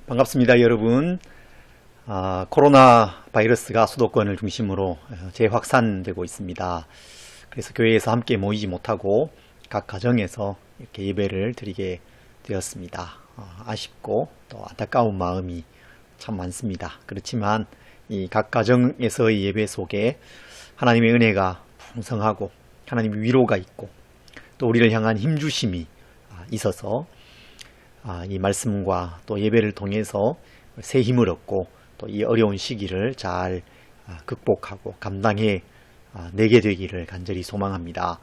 반갑습니다, 여러분. 코로나 바이러스가 수도권을 중심으로 재확산되고 있습니다. 그래서 교회에서 함께 모이지 못하고 각 가정에서 이렇게 예배를 드리게 되었습니다. 아쉽고 또 안타까운 마음이 참 많습니다. 그렇지만 이 각 가정에서의 예배 속에 하나님의 은혜가 풍성하고 하나님의 위로가 있고 또 우리를 향한 힘주심이 있어서 이 말씀과 또 예배를 통해서 새 힘을 얻고 또 이 어려운 시기를 잘 극복하고 감당해 내게 되기를 간절히 소망합니다.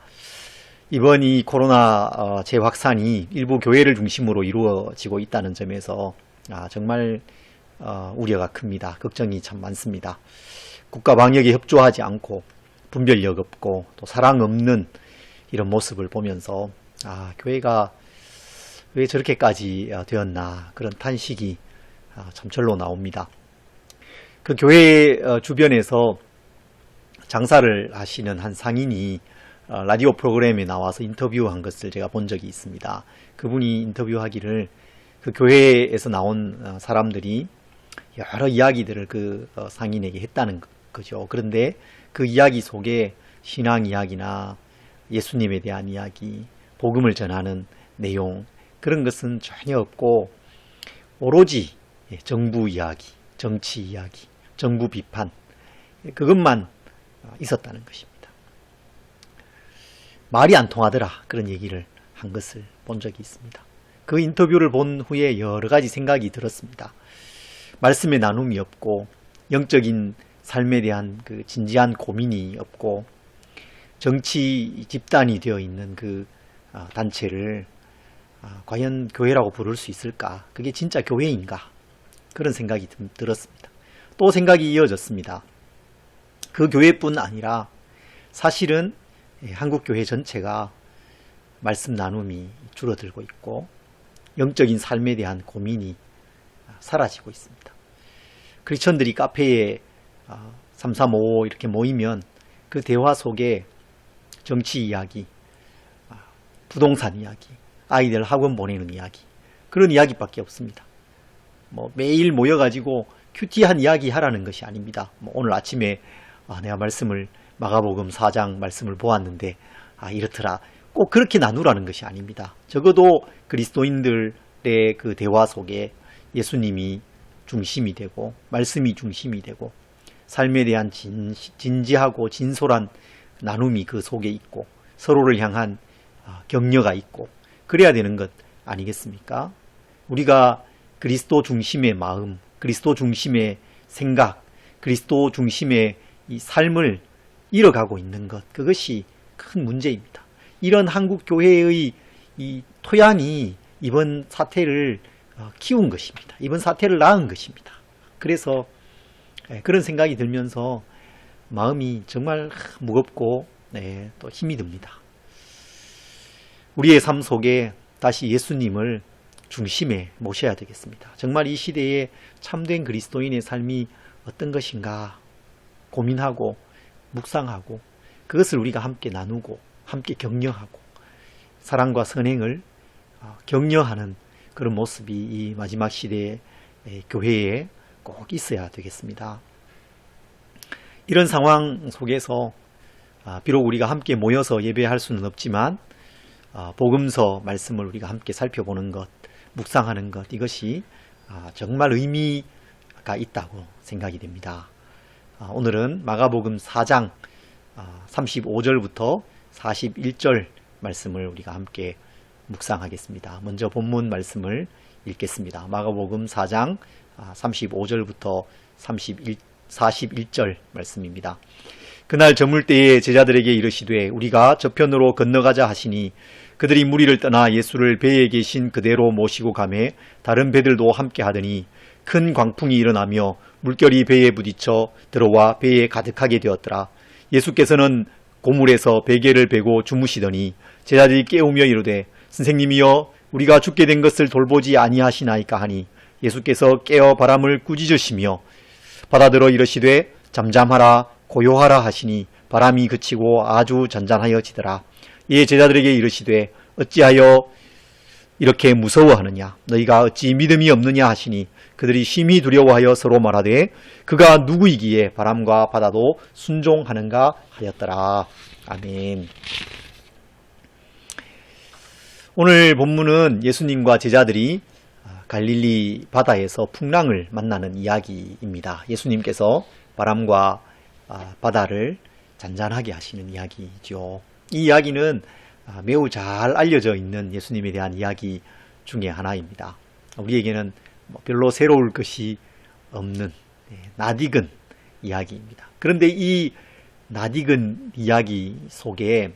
이번 이 코로나 재확산이 일부 교회를 중심으로 이루어지고 있다는 점에서 정말 우려가 큽니다. 걱정이 참 많습니다. 국가 방역에 협조하지 않고 분별력 없고 또 사랑 없는 이런 모습을 보면서 교회가 왜 저렇게까지 되었나 그런 탄식이 참 절로 나옵니다. 그 교회 주변에서 장사를 하시는 한 상인이 라디오 프로그램에 나와서 인터뷰한 것을 제가 본 적이 있습니다. 그분이 인터뷰하기를 그 교회에서 나온 사람들이 여러 이야기들을 그 상인에게 했다는 거죠. 그런데 그 이야기 속에 신앙 이야기나 예수님에 대한 이야기, 복음을 전하는 내용 그런 것은 전혀 없고 오로지 정부 이야기, 정치 이야기, 정부 비판 그것만 있었다는 것입니다. 말이 안 통하더라 그런 얘기를 한 것을 본 적이 있습니다. 그 인터뷰를 본 후에 여러 가지 생각이 들었습니다. 말씀의 나눔이 없고 영적인 삶에 대한 그 진지한 고민이 없고 정치 집단이 되어 있는 그 단체를 과연 교회라고 부를 수 있을까? 그게 진짜 교회인가? 그런 생각이 들었습니다. 또 생각이 이어졌습니다. 그 교회뿐 아니라 사실은 한국교회 전체가 말씀 나눔이 줄어들고 있고 영적인 삶에 대한 고민이 사라지고 있습니다. 크리스천들이 카페에 335 이렇게 모이면 그 대화 속에 정치 이야기, 부동산 이야기, 아이들 학원 보내는 이야기 그런 이야기밖에 없습니다. 매일 모여가지고 큐티한 이야기 하라는 것이 아닙니다. 오늘 아침에 내가 말씀을 마가복음 4장 말씀을 보았는데 이렇더라 꼭 그렇게 나누라는 것이 아닙니다. 적어도 그리스도인들의 그 대화 속에 예수님이 중심이 되고 말씀이 중심이 되고 삶에 대한 진지하고 진솔한 나눔이 그 속에 있고 서로를 향한 격려가 있고 그래야 되는 것 아니겠습니까? 우리가 그리스도 중심의 마음, 그리스도 중심의 생각, 그리스도 중심의 이 삶을 잃어가고 있는 것, 그것이 큰 문제입니다. 이런 한국 교회의 이 토양이 이번 사태를 키운 것입니다. 이번 사태를 낳은 것입니다. 그래서 그런 생각이 들면서 마음이 정말 무겁고 또 힘이 듭니다. 우리의 삶 속에 다시 예수님을 중심에 모셔야 되겠습니다. 정말 이 시대에 참된 그리스도인의 삶이 어떤 것인가 고민하고 묵상하고 그것을 우리가 함께 나누고 함께 격려하고 사랑과 선행을 격려하는 그런 모습이 이 마지막 시대의 교회에 꼭 있어야 되겠습니다. 이런 상황 속에서 비록 우리가 함께 모여서 예배할 수는 없지만 복음서 말씀을 우리가 함께 살펴보는 것, 묵상하는 것 이것이 정말 의미가 있다고 생각이 됩니다. 오늘은 마가복음 4장 35절부터 41절 말씀을 우리가 함께 묵상하겠습니다. 먼저 본문 말씀을 읽겠습니다. 마가복음 4장 35절부터 41절 말씀입니다. 그날 저물 때에 제자들에게 이르시되 우리가 저편으로 건너가자 하시니 그들이 무리를 떠나 예수를 배에 계신 그대로 모시고 가매 다른 배들도 함께 하더니 큰 광풍이 일어나며 물결이 배에 부딪혀 들어와 배에 가득하게 되었더라. 예수께서는 고물에서 베개를 베고 주무시더니 제자들이 깨우며 이르되 선생님이여 우리가 죽게 된 것을 돌보지 아니하시나이까 하니 예수께서 깨어 바람을 꾸짖으시며 바다들어 이르시되 잠잠하라 고요하라 하시니 바람이 그치고 아주 잔잔하여지더라. 이에 제자들에게 이르시되 어찌하여 이렇게 무서워하느냐? 너희가 어찌 믿음이 없느냐 하시니 그들이 심히 두려워하여 서로 말하되 그가 누구이기에 바람과 바다도 순종하는가 하였더라. 아멘. 오늘 본문은 예수님과 제자들이 갈릴리 바다에서 풍랑을 만나는 이야기입니다. 예수님께서 바람과 바다를 잔잔하게 하시는 이야기죠. 이 이야기는 매우 잘 알려져 있는 예수님에 대한 이야기 중에 하나입니다. 우리에게는 별로 새로울 것이 없는 낯익은 이야기입니다. 그런데 이 낯익은 이야기 속에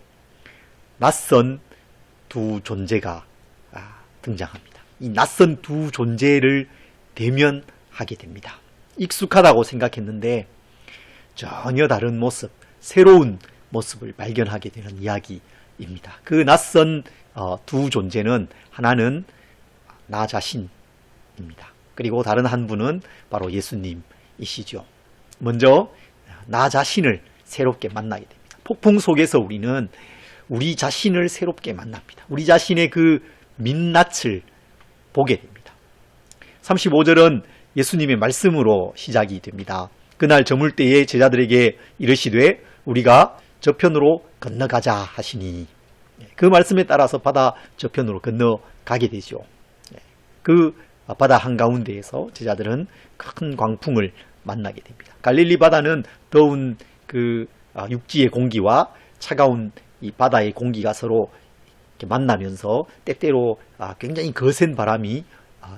낯선 두 존재가 등장합니다. 이 낯선 두 존재를 대면하게 됩니다. 익숙하다고 생각했는데 전혀 다른 모습, 새로운 모습을 발견하게 되는 이야기입니다. 그 낯선 두 존재는 하나는 나 자신입니다. 그리고 다른 한 분은 바로 예수님이시죠. 먼저 나 자신을 새롭게 만나게 됩니다. 폭풍 속에서 우리는 우리 자신을 새롭게 만납니다. 우리 자신의 그 민낯을 보게 됩니다. 35절은 예수님의 말씀으로 시작이 됩니다. 그날 저물 때에 제자들에게 이르시되 우리가 저편으로 건너가자 하시니 그 말씀에 따라서 바다 저편으로 건너가게 되죠. 그 바다 한가운데에서 제자들은 큰 광풍을 만나게 됩니다. 갈릴리 바다는 더운 그 육지의 공기와 차가운 이 바다의 공기가 서로 이렇게 만나면서 때때로 굉장히 거센 바람이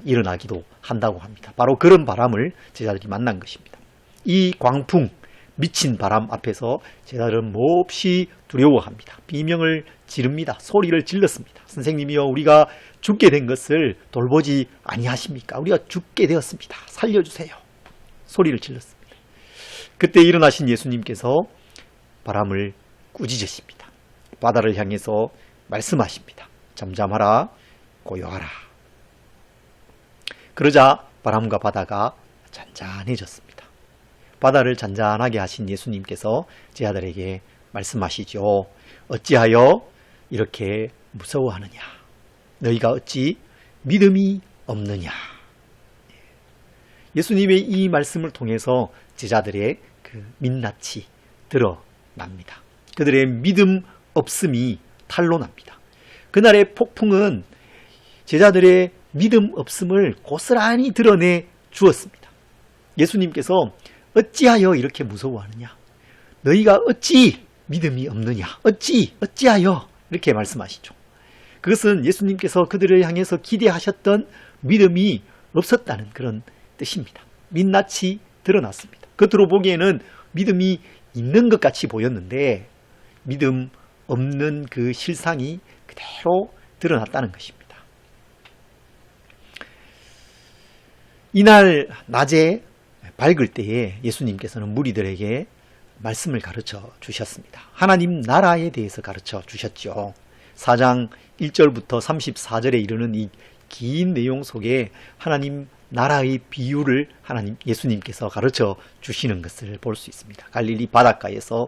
일어나기도 한다고 합니다. 바로 그런 바람을 제자들이 만난 것입니다. 이 광풍, 미친 바람 앞에서 제자들은 몹시 두려워합니다. 비명을 지릅니다. 소리를 질렀습니다. 선생님이여, 우리가 죽게 된 것을 돌보지 아니하십니까? 우리가 죽게 되었습니다. 살려주세요. 소리를 질렀습니다. 그때 일어나신 예수님께서 바람을 꾸짖으십니다. 바다를 향해서 말씀하십니다. 잠잠하라, 고요하라. 그러자 바람과 바다가 잔잔해졌습니다. 바다를 잔잔하게 하신 예수님께서 제자들에게 말씀하시죠. 어찌하여 이렇게 무서워하느냐? 너희가 어찌 믿음이 없느냐? 예수님의 이 말씀을 통해서 제자들의 그 민낯이 드러납니다. 그들의 믿음 없음이 탄로납니다. 그날의 폭풍은 제자들의 믿음 없음을 고스란히 드러내 주었습니다. 예수님께서 어찌하여 이렇게 무서워하느냐? 너희가 어찌 믿음이 없느냐? 어찌하여 이렇게 말씀하시죠. 그것은 예수님께서 그들을 향해서 기대하셨던 믿음이 없었다는 그런 뜻입니다. 민낯이 드러났습니다. 겉으로 보기에는 믿음이 있는 것 같이 보였는데 믿음 없는 그 실상이 그대로 드러났다는 것입니다. 이날 낮에 밝을 때에 예수님께서는 무리들에게 말씀을 가르쳐 주셨습니다. 하나님 나라에 대해서 가르쳐 주셨죠. 4장 1절부터 34절에 이르는 이 긴 내용 속에 하나님 나라의 비유를 예수님께서 가르쳐 주시는 것을 볼 수 있습니다. 갈릴리 바닷가에서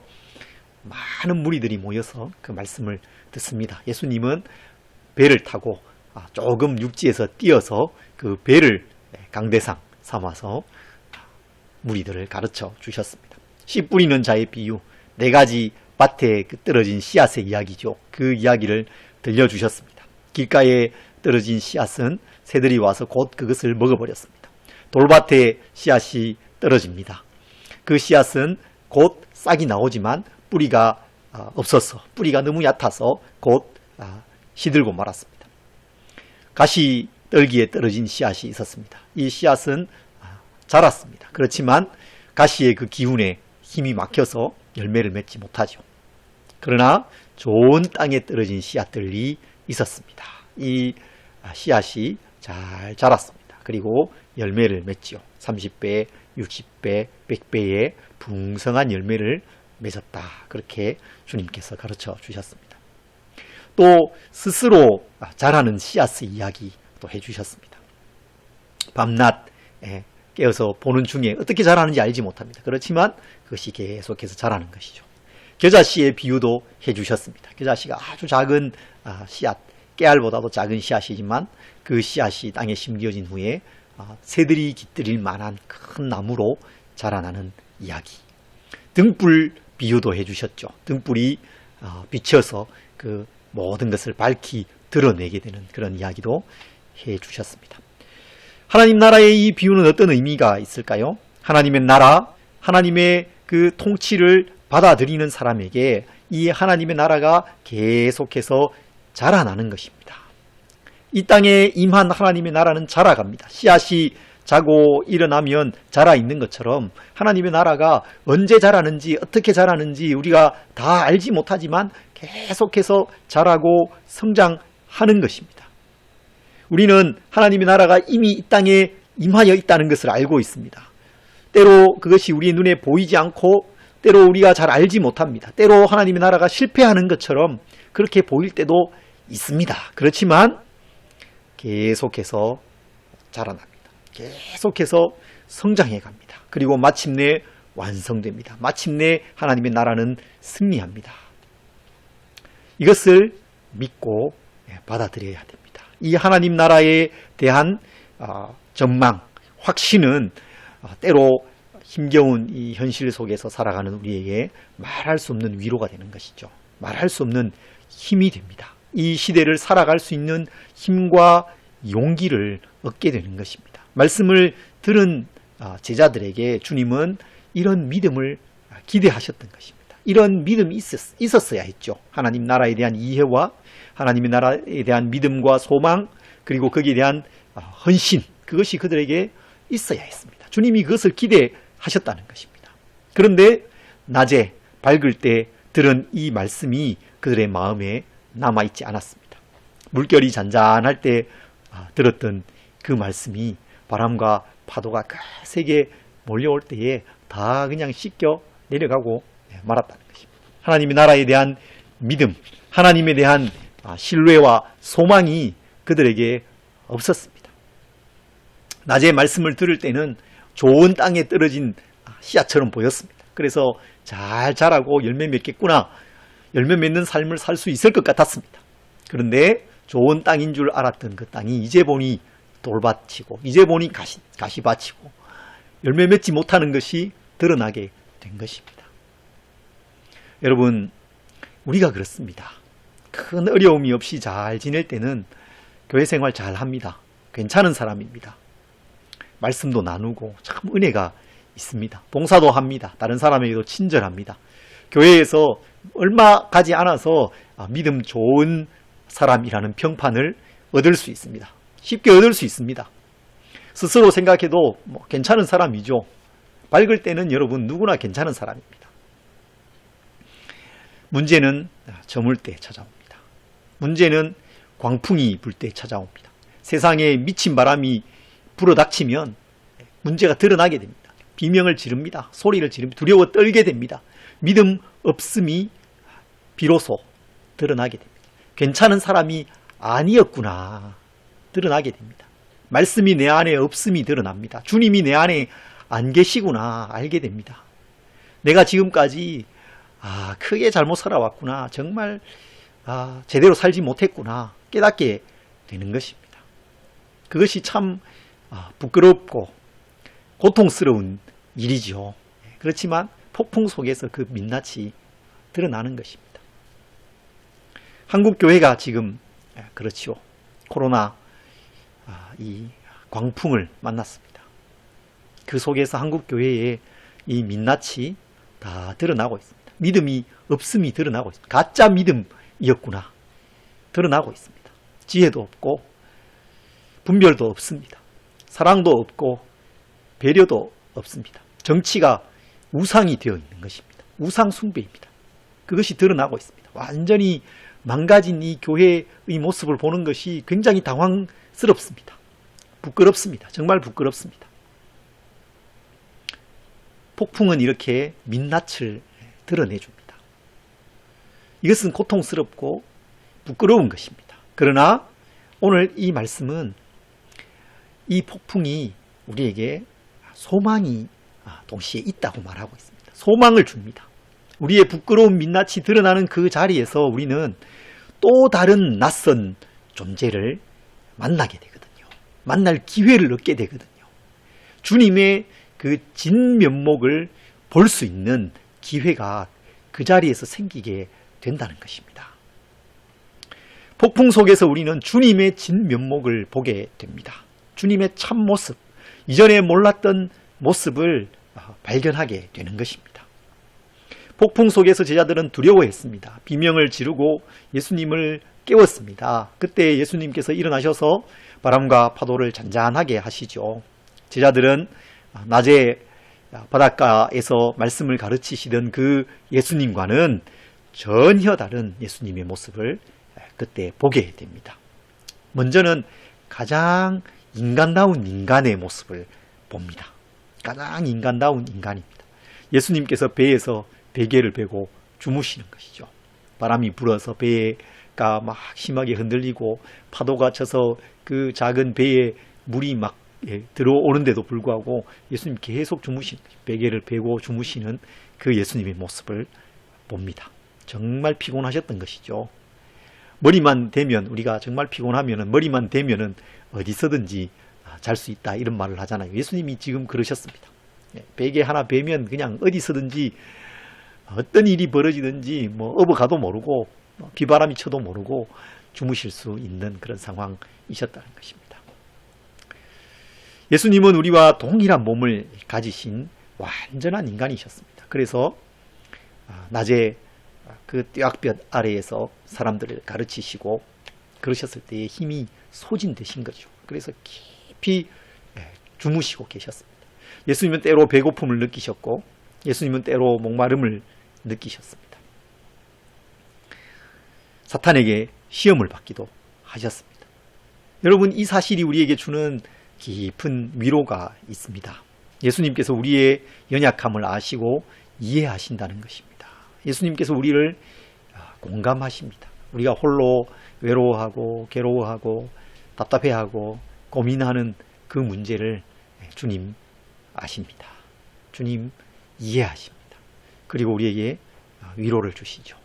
많은 무리들이 모여서 그 말씀을 듣습니다. 예수님은 배를 타고 조금 육지에서 뛰어서 그 배를 강대상 삼아서 무리들을 가르쳐 주셨습니다. 씨 뿌리는 자의 비유, 4가지 밭에 떨어진 씨앗의 이야기죠. 그 이야기를 들려주셨습니다. 길가에 떨어진 씨앗은 새들이 와서 곧 그것을 먹어버렸습니다. 돌밭에 씨앗이 떨어집니다. 그 씨앗은 곧 싹이 나오지만 뿌리가 없어서, 뿌리가 너무 얕아서 곧 시들고 말았습니다. 가시떨기에 떨어진 씨앗이 있었습니다. 이 씨앗은 자랐습니다. 그렇지만 가시의 그 기운에 힘이 막혀서 열매를 맺지 못하죠. 그러나 좋은 땅에 떨어진 씨앗들이 있었습니다. 이 씨앗이 잘 자랐습니다. 그리고 열매를 맺죠. 30배, 60배, 100배의 풍성한 열매를 맺었다. 그렇게 주님께서 가르쳐 주셨습니다. 또 스스로 자라는 씨앗의 이야기도 해주셨습니다. 밤낮 깨어서 보는 중에 어떻게 자라는지 알지 못합니다. 그렇지만 그것이 계속해서 자라는 것이죠. 겨자씨의 비유도 해주셨습니다. 겨자씨가 아주 작은 씨앗, 깨알보다도 작은 씨앗이지만 그 씨앗이 땅에 심겨진 후에 새들이 깃들일 만한 큰 나무로 자라나는 이야기. 등불 비유도 해주셨죠. 등불이 비쳐서 그 모든 것을 밝히 드러내게 되는 그런 이야기도 해주셨습니다. 하나님 나라의 이 비유는 어떤 의미가 있을까요? 하나님의 나라, 하나님의 그 통치를 받아들이는 사람에게 이 하나님의 나라가 계속해서 자라나는 것입니다. 이 땅에 임한 하나님의 나라는 자라갑니다. 씨앗이 자고 일어나면 자라 있는 것처럼 하나님의 나라가 언제 자라는지 어떻게 자라는지 우리가 다 알지 못하지만 계속해서 자라고 성장하는 것입니다. 우리는 하나님의 나라가 이미 이 땅에 임하여 있다는 것을 알고 있습니다. 때로 그것이 우리의 눈에 보이지 않고 때로 우리가 잘 알지 못합니다. 때로 하나님의 나라가 실패하는 것처럼 그렇게 보일 때도 있습니다. 그렇지만 계속해서 자라납니다. 계속해서 성장해 갑니다. 그리고 마침내 완성됩니다. 마침내 하나님의 나라는 승리합니다. 이것을 믿고 받아들여야 됩니다. 이 하나님 나라에 대한 전망, 확신은 때로 힘겨운 이 현실 속에서 살아가는 우리에게 말할 수 없는 위로가 되는 것이죠. 말할 수 없는 힘이 됩니다. 이 시대를 살아갈 수 있는 힘과 용기를 얻게 되는 것입니다. 말씀을 들은 제자들에게 주님은 이런 믿음을 기대하셨던 것입니다. 이런 믿음이 있었어야 했죠. 하나님 나라에 대한 이해와 하나님의 나라에 대한 믿음과 소망, 그리고 거기에 대한 헌신, 그것이 그들에게 있어야 했습니다. 주님이 그것을 기대하셨다는 것입니다. 그런데 낮에 밝을 때 들은 이 말씀이 그들의 마음에 남아있지 않았습니다. 물결이 잔잔할 때 들었던 그 말씀이 바람과 파도가 세게 몰려올 때에 다 그냥 씻겨 내려가고 말았다는 것입니다. 하나님의 나라에 대한 믿음, 하나님에 대한 신뢰와 소망이 그들에게 없었습니다. 낮에 말씀을 들을 때는 좋은 땅에 떨어진 씨앗처럼 보였습니다. 그래서 잘 자라고 열매 맺겠구나, 열매 맺는 삶을 살 수 있을 것 같았습니다. 그런데 좋은 땅인 줄 알았던 그 땅이 이제 보니 돌밭이고 이제 보니 가시밭이고 열매 맺지 못하는 것이 드러나게 된 것입니다. 여러분, 우리가 그렇습니다. 큰 어려움이 없이 잘 지낼 때는 교회 생활 잘 합니다. 괜찮은 사람입니다. 말씀도 나누고 참 은혜가 있습니다. 봉사도 합니다. 다른 사람에게도 친절합니다. 교회에서 얼마 가지 않아서 믿음 좋은 사람이라는 평판을 얻을 수 있습니다. 쉽게 얻을 수 있습니다. 스스로 생각해도 괜찮은 사람이죠. 밝을 때는 여러분 누구나 괜찮은 사람입니다. 문제는 저물 때 찾아옵니다. 문제는 광풍이 불 때 찾아옵니다. 세상에 미친 바람이 불어닥치면 문제가 드러나게 됩니다. 비명을 지릅니다. 소리를 지릅니다. 두려워 떨게 됩니다. 믿음 없음이 비로소 드러나게 됩니다. 괜찮은 사람이 아니었구나 드러나게 됩니다. 말씀이 내 안에 없음이 드러납니다. 주님이 내 안에 안 계시구나 알게 됩니다. 내가 지금까지 크게 잘못 살아왔구나, 정말 제대로 살지 못했구나 깨닫게 되는 것입니다. 그것이 참 부끄럽고 고통스러운 일이죠. 그렇지만 폭풍 속에서 그 민낯이 드러나는 것입니다. 한국 교회가 지금 그렇지요. 코로나 이 광풍을 만났습니다. 그 속에서 한국 교회의 이 민낯이 다 드러나고 있습니다. 믿음이 없음이 드러나고 있습니다. 가짜 믿음이었구나 드러나고 있습니다. 지혜도 없고 분별도 없습니다. 사랑도 없고 배려도 없습니다. 정치가 우상이 되어 있는 것입니다. 우상 숭배입니다. 그것이 드러나고 있습니다. 완전히 망가진 이 교회의 모습을 보는 것이 굉장히 당황스럽습니다. 부끄럽습니다. 정말 부끄럽습니다. 폭풍은 이렇게 민낯을 드러내줍니다. 이것은 고통스럽고 부끄러운 것입니다. 그러나 오늘 이 말씀은 이 폭풍이 우리에게 소망이 동시에 있다고 말하고 있습니다. 소망을 줍니다. 우리의 부끄러운 민낯이 드러나는 그 자리에서 우리는 또 다른 낯선 존재를 만나게 되거든요. 만날 기회를 얻게 되거든요. 주님의 그 진면목을 볼 수 있는 기회가 그 자리에서 생기게 된다는 것입니다. 폭풍 속에서 우리는 주님의 진면목을 보게 됩니다. 주님의 참모습, 이전에 몰랐던 모습을 발견하게 되는 것입니다. 폭풍 속에서 제자들은 두려워했습니다. 비명을 지르고 예수님을 깨웠습니다. 그때 예수님께서 일어나셔서 바람과 파도를 잔잔하게 하시죠. 제자들은 낮에 바닷가에서 말씀을 가르치시던 그 예수님과는 전혀 다른 예수님의 모습을 그때 보게 됩니다. 먼저는 가장 인간다운 인간의 모습을 봅니다. 가장 인간다운 인간입니다. 예수님께서 배에서 베개를 베고 주무시는 것이죠. 바람이 불어서 배가 막 심하게 흔들리고 파도가 쳐서 그 작은 배에 물이 막 들어오는데도 불구하고 예수님 계속 주무시는, 베개를 베고 주무시는 그 예수님의 모습을 봅니다. 정말 피곤하셨던 것이죠. 머리만 대면, 우리가 정말 피곤하면 머리만 대면은 어디서든지 잘 수 있다 이런 말을 하잖아요. 예수님이 지금 그러셨습니다. 베개 하나 베면 그냥 어디서든지 어떤 일이 벌어지든지 뭐 업어가도 모르고 비바람이 쳐도 모르고 주무실 수 있는 그런 상황이셨다는 것입니다. 예수님은 우리와 동일한 몸을 가지신 완전한 인간이셨습니다. 그래서 낮에 그 뙤약볕 아래에서 사람들을 가르치시고 그러셨을 때에 힘이 소진되신 거죠. 그래서 깊이 주무시고 계셨습니다. 예수님은 때로 배고픔을 느끼셨고 예수님은 때로 목마름을 느끼셨습니다. 사탄에게 시험을 받기도 하셨습니다. 여러분, 이 사실이 우리에게 주는 깊은 위로가 있습니다. 예수님께서 우리의 연약함을 아시고 이해하신다는 것입니다. 예수님께서 우리를 공감하십니다. 우리가 홀로 외로워하고 괴로워하고 답답해하고 고민하는 그 문제를 주님 아십니다. 주님 이해하십니다. 그리고 우리에게 위로를 주시죠.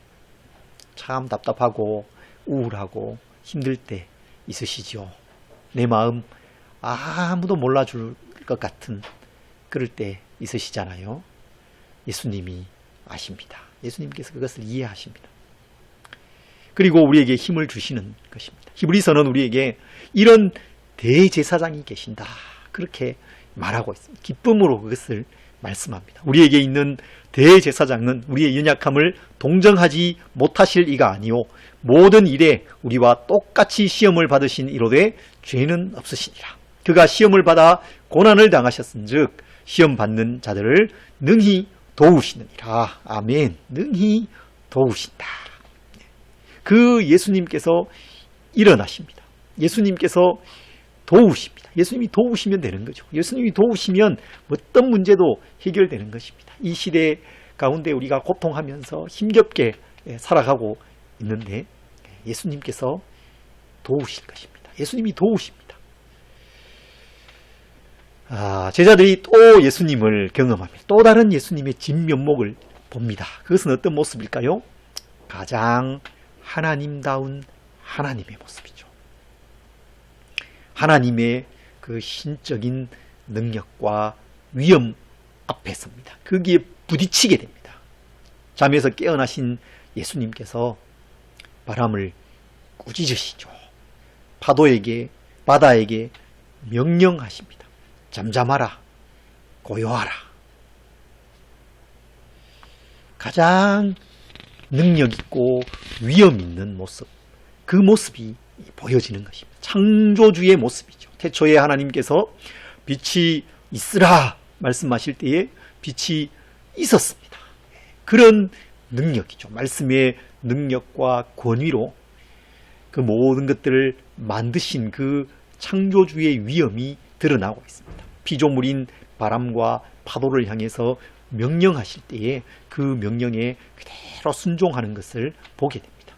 참 답답하고 우울하고 힘들 때 있으시죠. 내 마음 아무도 몰라줄 것 같은 그럴 때 있으시잖아요. 예수님이 아십니다. 예수님께서 그것을 이해하십니다. 그리고 우리에게 힘을 주시는 것입니다. 히브리서는 우리에게 이런 대제사장이 계신다, 그렇게 말하고 있습니다. 기쁨으로 그것을 말씀합니다. 우리에게 있는 대제사장은 우리의 연약함을 동정하지 못하실 이가 아니요 모든 일에 우리와 똑같이 시험을 받으신 이로되 죄는 없으시니라. 그가 시험을 받아 고난을 당하셨은즉 시험 받는 자들을 능히 도우시느니라. 아멘. 능히 도우신다. 그 예수님께서 일어나십니다. 예수님께서 도우십니다. 예수님이 도우시면 되는 거죠. 예수님이 도우시면 어떤 문제도 해결되는 것입니다. 이 시대 가운데 우리가 고통하면서 힘겹게 살아가고 있는데 예수님께서 도우실 것입니다. 예수님이 도우십니다. 제자들이 또 예수님을 경험합니다. 또 다른 예수님의 진면목을 봅니다. 그것은 어떤 모습일까요? 가장 하나님다운 하나님의 모습이죠. 하나님의 그 신적인 능력과 위엄 앞에 섭니다. 거기에 부딪히게 됩니다. 잠에서 깨어나신 예수님께서 바람을 꾸짖으시죠. 파도에게, 바다에게 명령하십니다. 잠잠하라, 고요하라. 가장 능력 있고 위엄 있는 모습, 그 모습이 보여지는 것입니다. 창조주의 모습이죠. 태초에 하나님께서 빛이 있으라 말씀하실 때에 빛이 있었습니다. 그런 능력이죠. 말씀의 능력과 권위로 그 모든 것들을 만드신 그 창조주의 위엄이 드러나고 있습니다. 피조물인 바람과 파도를 향해서 명령하실 때에 그 명령에 그대로 순종하는 것을 보게 됩니다.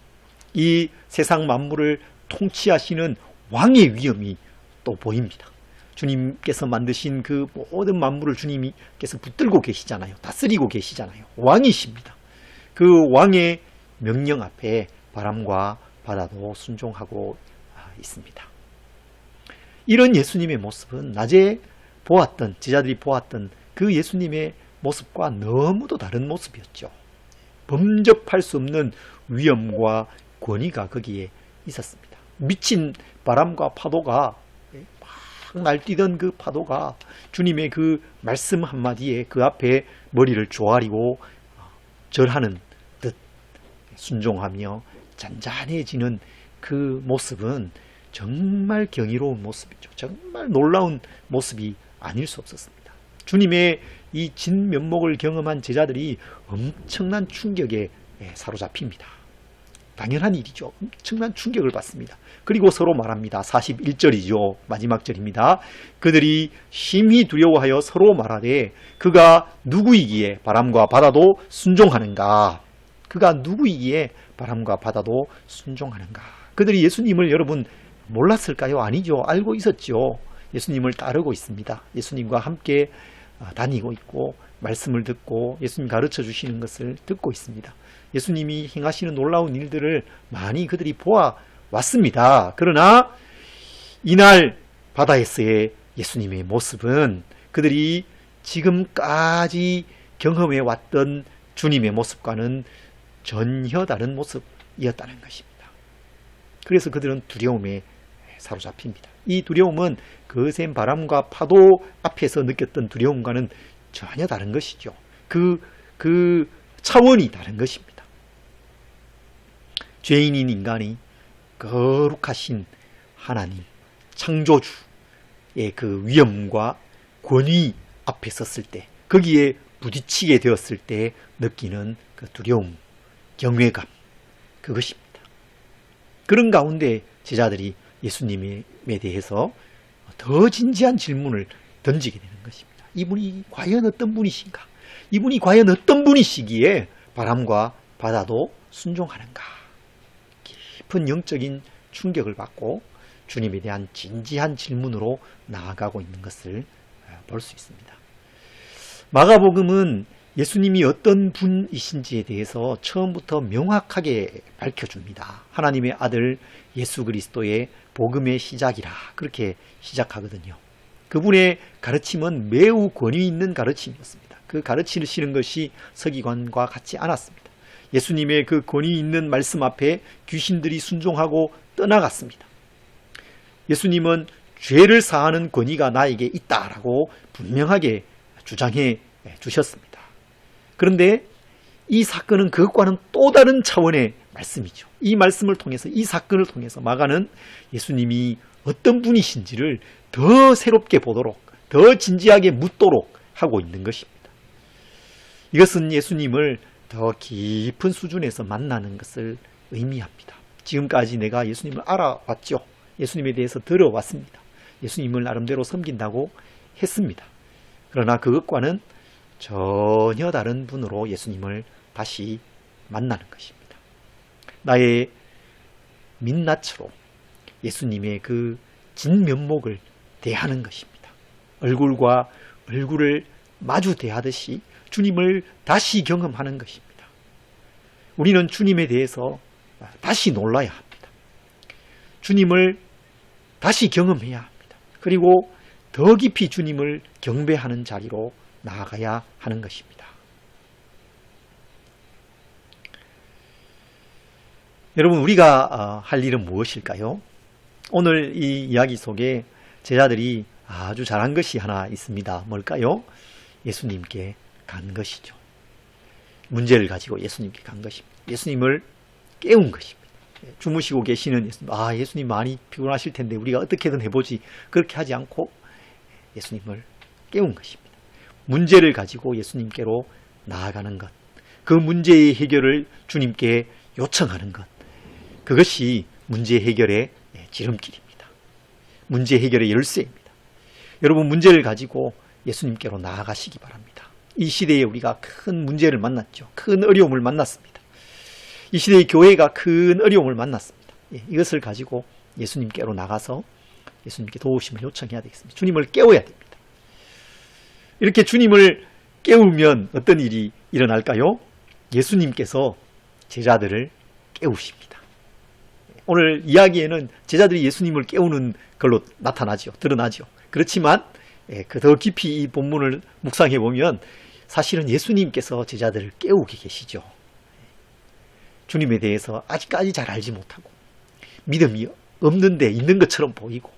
이 세상 만물을 통치하시는 왕의 위엄이 또 보입니다. 주님께서 만드신 그 모든 만물을 주님께서 붙들고 계시잖아요. 다스리고 계시잖아요. 왕이십니다. 그 왕의 명령 앞에 바람과 바다도 순종하고 있습니다. 이런 예수님의 모습은 낮에 보았던, 제자들이 보았던 그 예수님의 모습과 너무도 다른 모습이었죠. 범접할 수 없는 위엄과 권위가 거기에 있었습니다. 미친 바람과 파도가, 막 날뛰던 그 파도가 주님의 그 말씀 한마디에 그 앞에 머리를 조아리고 절하는 듯 순종하며 잔잔해지는 그 모습은 정말 경이로운 모습이죠. 정말 놀라운 모습이 아닐 수 없었습니다. 주님의 이 진면목을 경험한 제자들이 엄청난 충격에 사로잡힙니다. 당연한 일이죠. 엄청난 충격을 받습니다. 그리고 서로 말합니다. 41절이죠. 마지막 절입니다. 그들이 심히 두려워하여 서로 말하되 그가 누구이기에 바람과 바다도 순종하는가? 그가 누구이기에 바람과 바다도 순종하는가? 그들이 예수님을 여러분 몰랐을까요? 아니죠. 알고 있었죠. 예수님을 따르고 있습니다. 예수님과 함께 다니고 있고 말씀을 듣고 예수님 가르쳐 주시는 것을 듣고 있습니다. 예수님이 행하시는 놀라운 일들을 많이 그들이 보아왔습니다. 그러나 이날 바다에서의 예수님의 모습은 그들이 지금까지 경험해 왔던 주님의 모습과는 전혀 다른 모습이었다는 것입니다. 그래서 그들은 두려움에 사로잡힙니다. 이 두려움은 거센 바람과 파도 앞에서 느꼈던 두려움과는 전혀 다른 것이죠. 그 차원이 다른 것입니다. 죄인인 인간이 거룩하신 하나님, 창조주의 그 위엄과 권위 앞에 섰을 때, 거기에 부딪히게 되었을 때 느끼는 그 두려움, 경외감, 그것입니다. 그런 가운데 제자들이 예수님에 대해서 더 진지한 질문을 던지게 되는 것입니다. 이분이 과연 어떤 분이신가? 이분이 과연 어떤 분이시기에 바람과 바다도 순종하는가? 깊은 영적인 충격을 받고 주님에 대한 진지한 질문으로 나아가고 있는 것을 볼 수 있습니다. 마가복음은 예수님이 어떤 분이신지에 대해서 처음부터 명확하게 밝혀줍니다. 하나님의 아들 예수 그리스도의 복음의 시작이라 그렇게 시작하거든요. 그분의 가르침은 매우 권위 있는 가르침이었습니다. 그 가르치시는 것이 서기관과 같지 않았습니다. 예수님의 그 권위 있는 말씀 앞에 귀신들이 순종하고 떠나갔습니다. 예수님은 죄를 사하는 권위가 나에게 있다라고 분명하게 주장해 주셨습니다. 그런데 이 사건은 그것과는 또 다른 차원의 말씀이죠. 이 말씀을 통해서, 이 사건을 통해서 마가는 예수님이 어떤 분이신지를 더 새롭게 보도록, 더 진지하게 묻도록 하고 있는 것입니다. 이것은 예수님을 더 깊은 수준에서 만나는 것을 의미합니다. 지금까지 내가 예수님을 알아왔죠. 예수님에 대해서 들어왔습니다. 예수님을 나름대로 섬긴다고 했습니다. 그러나 그것과는 전혀 다른 분으로 예수님을 다시 만나는 것입니다. 나의 민낯으로 예수님의 그 진면목을 대하는 것입니다. 얼굴과 얼굴을 마주 대하듯이 주님을 다시 경험하는 것입니다. 우리는 주님에 대해서 다시 놀라야 합니다. 주님을 다시 경험해야 합니다. 그리고 더 깊이 주님을 경배하는 자리로 나아가야 하는 것입니다. 여러분, 우리가 할 일은 무엇일까요? 오늘 이 이야기 속에 제자들이 아주 잘한 것이 하나 있습니다. 뭘까요? 예수님께 간 것이죠. 문제를 가지고 예수님께 간 것입니다. 예수님을 깨운 것입니다. 주무시고 계시는 예수님, 예수님 많이 피곤하실 텐데 우리가 어떻게든 해보지, 그렇게 하지 않고 예수님을 깨운 것입니다. 문제를 가지고 예수님께로 나아가는 것, 그 문제의 해결을 주님께 요청하는 것, 그것이 문제 해결의 지름길입니다. 문제 해결의 열쇠입니다. 여러분, 문제를 가지고 예수님께로 나아가시기 바랍니다. 이 시대에 우리가 큰 문제를 만났죠. 큰 어려움을 만났습니다. 이 시대의 교회가 큰 어려움을 만났습니다. 이것을 가지고 예수님께로 나가서 예수님께 도우심을 요청해야 되겠습니다. 주님을 깨워야 됩니다. 이렇게 주님을 깨우면 어떤 일이 일어날까요? 예수님께서 제자들을 깨우십니다. 오늘 이야기에는 제자들이 예수님을 깨우는 걸로 나타나죠. 드러나죠. 그렇지만 그 더 깊이 이 본문을 묵상해 보면 사실은 예수님께서 제자들을 깨우게 계시죠. 주님에 대해서 아직까지 잘 알지 못하고 믿음이 없는데 있는 것처럼 보이고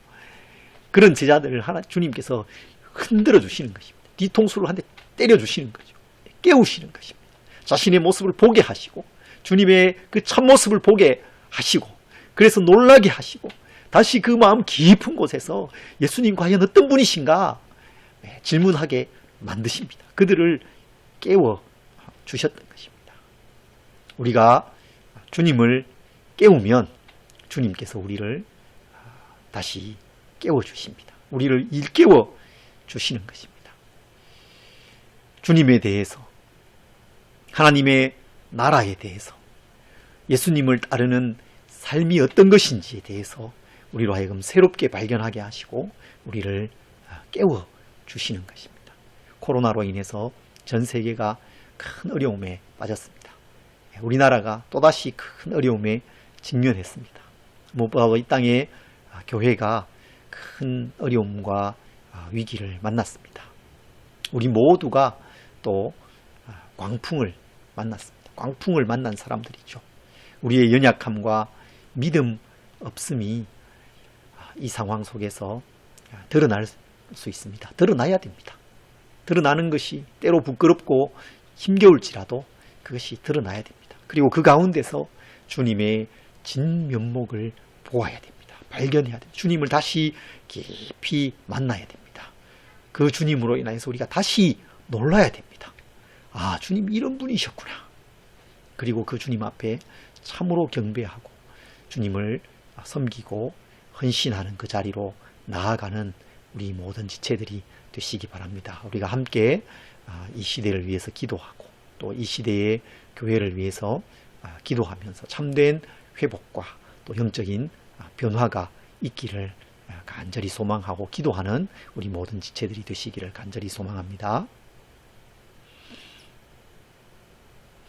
그런 제자들을 주님께서 흔들어 주시는 것입니다. 뒤통수를 한 대 때려 주시는 거죠. 깨우시는 것입니다. 자신의 모습을 보게 하시고 주님의 그 참모습을 보게 하시고 그래서 놀라게 하시고 다시 그 마음 깊은 곳에서 예수님 과연 어떤 분이신가 질문하게 만드십니다. 그들을 깨워 주셨던 것입니다. 우리가 주님을 깨우면 주님께서 우리를 다시 깨워 주십니다. 우리를 일깨워 주시는 것입니다. 주님에 대해서 하나님의 나라에 대해서 예수님을 따르는 삶이 어떤 것인지에 대해서 우리로 하여금 새롭게 발견하게 하시고 우리를 깨워 주시는 것입니다. 코로나로 인해서 전 세계가 큰 어려움에 빠졌습니다. 우리나라가 또다시 큰 어려움에 직면했습니다. 무엇보다도 이 땅에 교회가 큰 어려움과 위기를 만났습니다. 우리 모두가 또 광풍을 만났습니다. 광풍을 만난 사람들이죠. 우리의 연약함과 믿음 없음이 이 상황 속에서 드러날 수 있습니다. 드러나야 됩니다. 드러나는 것이 때로 부끄럽고 힘겨울지라도 그것이 드러나야 됩니다. 그리고 그 가운데서 주님의 진면목을 보아야 됩니다. 발견해야 됩니다. 주님을 다시 깊이 만나야 됩니다. 그 주님으로 인해서 우리가 다시 놀라야 됩니다. 아, 주님 이런 분이셨구나. 그리고 그 주님 앞에 참으로 경배하고 주님을 섬기고 헌신하는 그 자리로 나아가는 우리 모든 지체들이 되시기 바랍니다. 우리가 함께 이 시대를 위해서 기도하고 또 이 시대의 교회를 위해서 기도하면서 참된 회복과 또 영적인 변화가 있기를 간절히 소망하고 기도하는 우리 모든 지체들이 되시기를 간절히 소망합니다.